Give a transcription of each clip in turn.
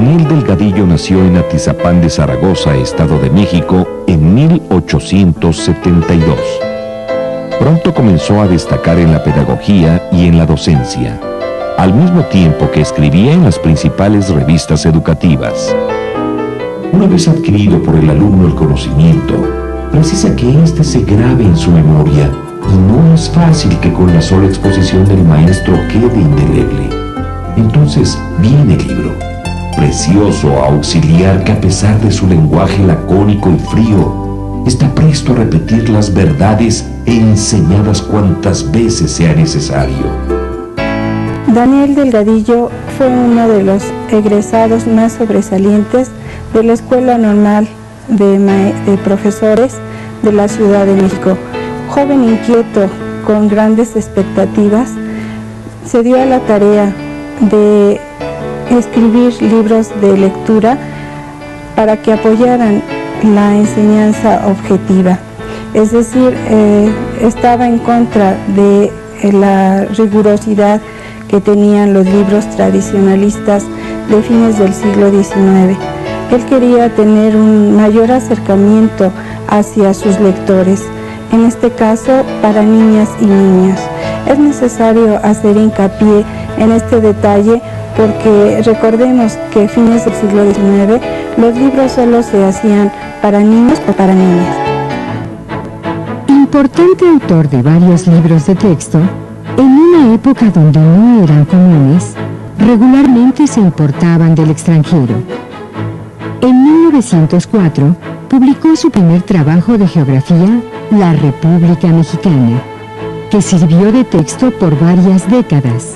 Daniel Delgadillo nació en Atizapán de Zaragoza, Estado de México, en 1872. Pronto comenzó a destacar en la pedagogía y en la docencia, al mismo tiempo que escribía en las principales revistas educativas. Una vez adquirido por el alumno el conocimiento, precisa que éste se grabe en su memoria, y no es fácil que con la sola exposición del maestro quede indeleble. Entonces viene el libro, precioso auxiliar que a pesar de su lenguaje lacónico y frío, está presto a repetir las verdades enseñadas cuantas veces sea necesario. Daniel Delgadillo fue uno de los egresados más sobresalientes de la Escuela Normal de Profesores de la Ciudad de México. Joven inquieto, con grandes expectativas, se dio a la tarea de escribir libros de lectura para que apoyaran la enseñanza objetiva. Es decir, estaba en contra de la rigurosidad que tenían los libros tradicionalistas de fines del siglo XIX. Él quería tener un mayor acercamiento hacia sus lectores, en este caso para niñas y niños. Es necesario hacer hincapié en este detalle porque recordemos que a fines del siglo XIX los libros solo se hacían para niños o para niñas. Importante autor de varios libros de texto, en una época donde no eran comunes, regularmente se importaban del extranjero. En 1904 publicó su primer trabajo de geografía, La República Mexicana, que sirvió de texto por varias décadas,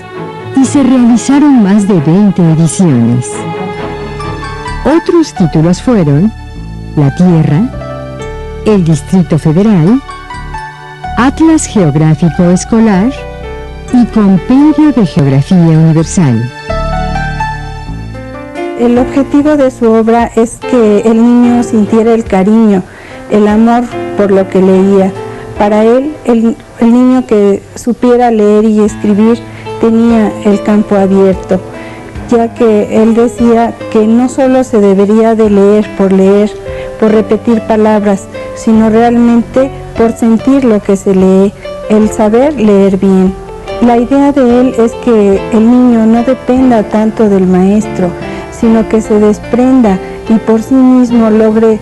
y se realizaron más de 20 ediciones. Otros títulos fueron La Tierra, El Distrito Federal, Atlas Geográfico Escolar y Compendio de Geografía Universal. El objetivo de su obra es que el niño sintiera el cariño, el amor por lo que leía. Para él, el niño que supiera leer y escribir tenía el campo abierto, ya que él decía que no solo se debería de leer, por repetir palabras, sino realmente por sentir lo que se lee, el saber leer bien. La idea de él es que el niño no dependa tanto del maestro, sino que se desprenda y por sí mismo logre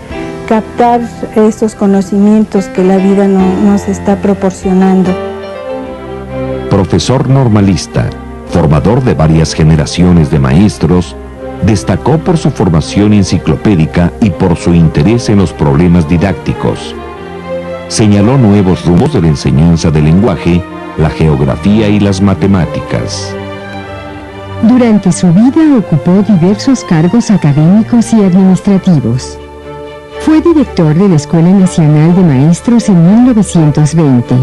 captar estos conocimientos que la vida nos está proporcionando. Profesor normalista, formador de varias generaciones de maestros, destacó por su formación enciclopédica y por su interés en los problemas didácticos. Señaló nuevos rumbos de la enseñanza del lenguaje, la geografía y las matemáticas. Durante su vida ocupó diversos cargos académicos y administrativos. Fue director de la Escuela Nacional de Maestros en 1920,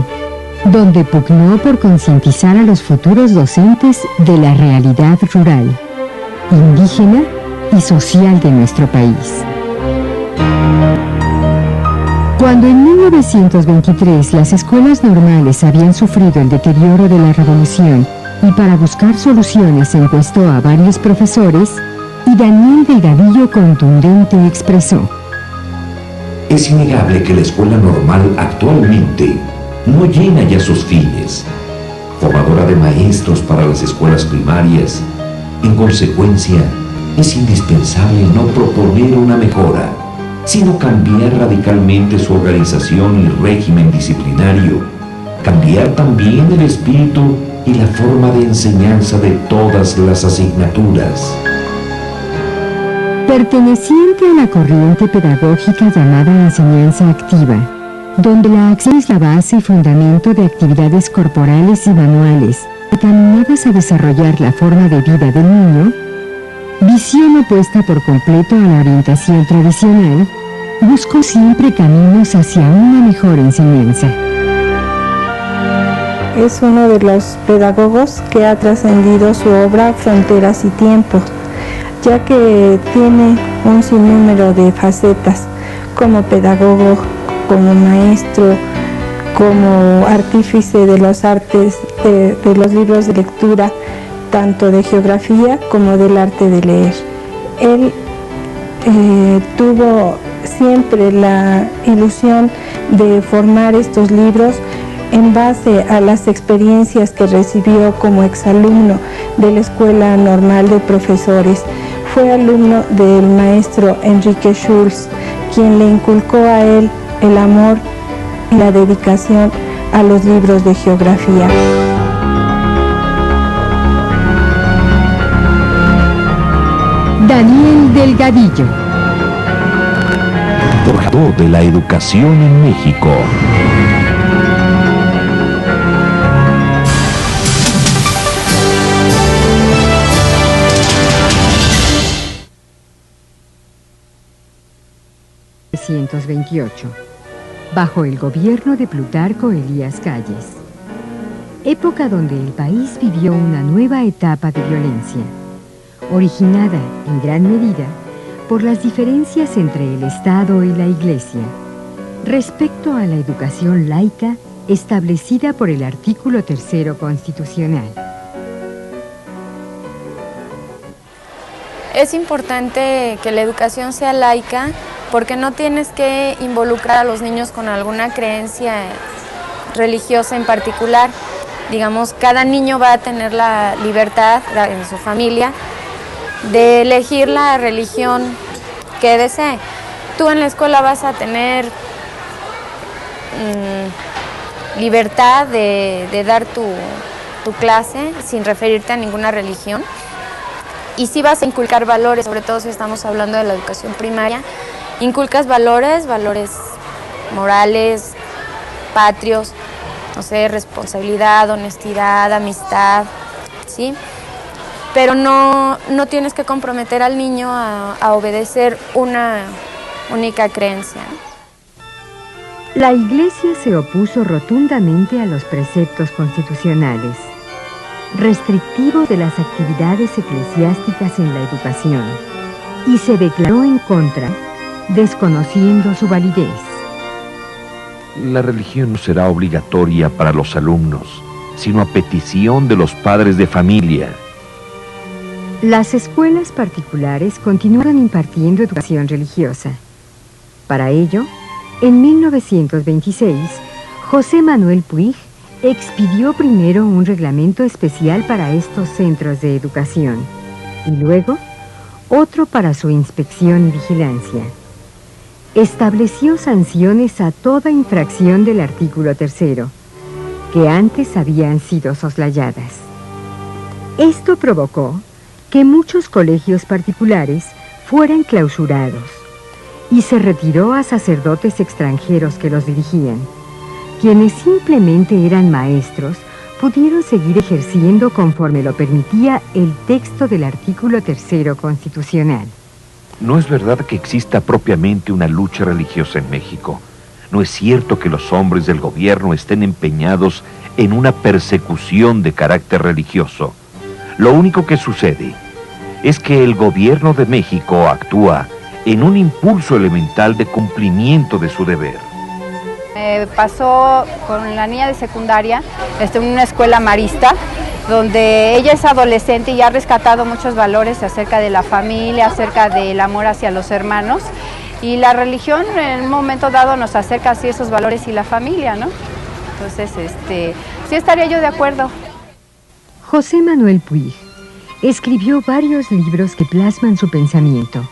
donde pugnó por concientizar a los futuros docentes de la realidad rural, indígena y social de nuestro país. Cuando en 1923 las escuelas normales habían sufrido el deterioro de la revolución y para buscar soluciones encuestó a varios profesores, y Daniel Delgadillo contundente expresó: Es innegable que la escuela normal actualmente no llena ya sus fines, formadora de maestros para las escuelas primarias. En consecuencia, es indispensable no proponer una mejora, sino cambiar radicalmente su organización y régimen disciplinario, cambiar también el espíritu y la forma de enseñanza de todas las asignaturas. Perteneciente a la corriente pedagógica llamada enseñanza activa, donde la acción es la base y fundamento de actividades corporales y manuales, encaminadas a desarrollar la forma de vida del niño, visión opuesta por completo a la orientación tradicional, buscó siempre caminos hacia una mejor enseñanza. Es uno de los pedagogos que ha trascendido su obra Fronteras y Tiempos, ya que tiene un sinnúmero de facetas como pedagogo, como maestro, como artífice de los artes, de los libros de lectura, tanto de geografía como del arte de leer. Él tuvo siempre la ilusión de formar estos libros en base a las experiencias que recibió como exalumno de la Escuela Normal de Profesores. Fue alumno del maestro Enrique Schulz, quien le inculcó a él el amor y la dedicación a los libros de geografía. Daniel Delgadillo, forjador de la educación en México. bajo el gobierno de Plutarco Elías Calles. Época donde el país vivió una nueva etapa de violencia, originada en gran medida por las diferencias entre el Estado y la Iglesia, respecto a la educación laica establecida por el artículo 3 constitucional. Es importante que la educación sea laica porque no tienes que involucrar a los niños con alguna creencia religiosa en particular. Digamos, cada niño va a tener la libertad en su familia de elegir la religión que desee. Tú en la escuela vas a tener libertad de dar tu clase sin referirte a ninguna religión. Y sí vas a inculcar valores, sobre todo si estamos hablando de la educación primaria. Inculcas valores morales, patrios, no sé, responsabilidad, honestidad, amistad, ¿sí? Pero no tienes que comprometer al niño a obedecer una única creencia. La Iglesia se opuso rotundamente a los preceptos constitucionales, restrictivos de las actividades eclesiásticas en la educación, y se declaró en contra, desconociendo su validez. La religión no será obligatoria para los alumnos, sino a petición de los padres de familia. Las escuelas particulares continuaron impartiendo educación religiosa. Para ello, en 1926, José Manuel Puig expidió primero un reglamento especial para estos centros de educación y luego otro para su inspección y vigilancia. Estableció sanciones a toda infracción del artículo 3, que antes habían sido soslayadas. Esto provocó que muchos colegios particulares fueran clausurados y se retiró a sacerdotes extranjeros que los dirigían. Quienes simplemente eran maestros pudieron seguir ejerciendo conforme lo permitía el texto del artículo 3 constitucional. No es verdad que exista propiamente una lucha religiosa en México. No es cierto que los hombres del gobierno estén empeñados en una persecución de carácter religioso. Lo único que sucede es que el gobierno de México actúa en un impulso elemental de cumplimiento de su deber. Pasó con la niña de secundaria en una escuela marista, donde ella es adolescente y ha rescatado muchos valores acerca de la familia, acerca del amor hacia los hermanos, y la religión en un momento dado nos acerca así esos valores y la familia, ¿no? Entonces, sí estaría yo de acuerdo. José Manuel Puig escribió varios libros que plasman su pensamiento,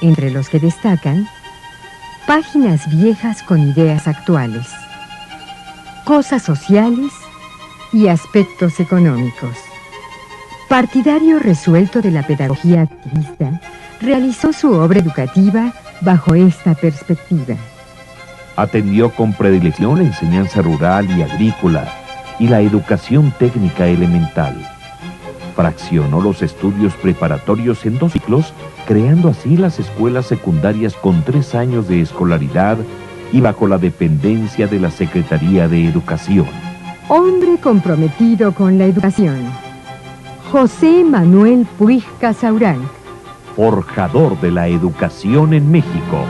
entre los que destacan Páginas viejas con ideas actuales, Cosas sociales y aspectos económicos. Partidario resuelto de la pedagogía activista, realizó su obra educativa bajo esta perspectiva. Atendió con predilección la enseñanza rural y agrícola y la educación técnica elemental. Fraccionó los estudios preparatorios en 2 ciclos, creando así las escuelas secundarias con 3 años de escolaridad y bajo la dependencia de la Secretaría de Educación. Hombre comprometido con la educación, José Manuel Puig Casaurán, forjador de la educación en México.